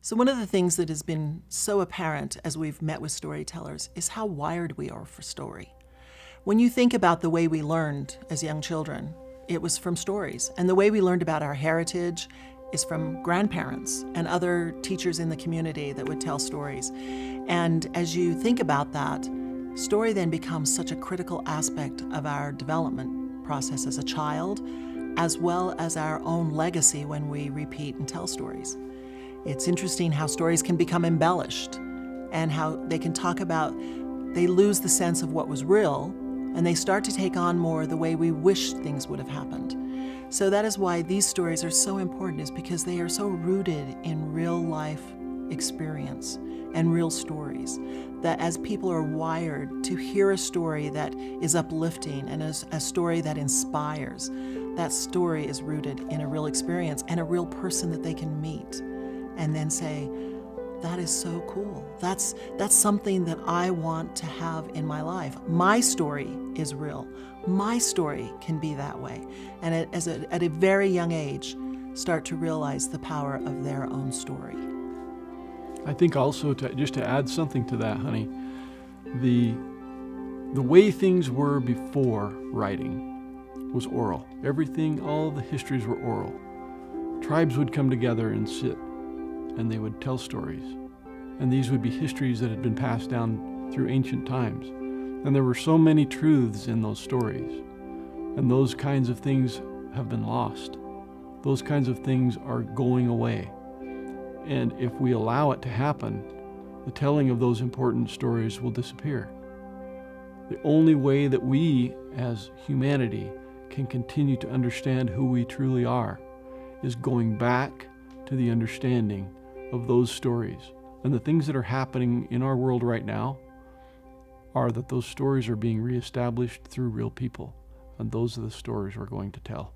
So one of the things that has been so apparent as we've met with storytellers is how wired we are for story. When you think about the way we learned as young children, it was from stories. And the way we learned about our heritage is from grandparents and other teachers in the community that would tell stories. And as you think about that, story then becomes such a critical aspect of our development process as a child, as well as our own legacy when we repeat and tell stories. It's interesting how stories can become embellished and how they can talk about, they lose the sense of what was real and they start to take on more the way we wish things would have happened. So that is why these stories are so important, is because they are so rooted in real life experience and real stories, that as people are wired to hear a story that is uplifting and is a story that inspires, that story is rooted in a real experience and a real person that they can meet and then say, that is so cool. That's something that I want to have in my life. My story is real. My story can be that way. And at a very young age, start to realize the power of their own story. I think also, just to add something to that, honey, the way things were before writing was oral. Everything, all the histories were oral. Tribes would come together and sit, and they would tell stories. And these would be histories that had been passed down through ancient times. And there were so many truths in those stories. And those kinds of things have been lost. Those kinds of things are going away. And if we allow it to happen, the telling of those important stories will disappear. The only way that we, as humanity, can continue to understand who we truly are is going back to the understanding of those stories. And the things that are happening in our world right now are that those stories are being reestablished through real people. And those are the stories we're going to tell.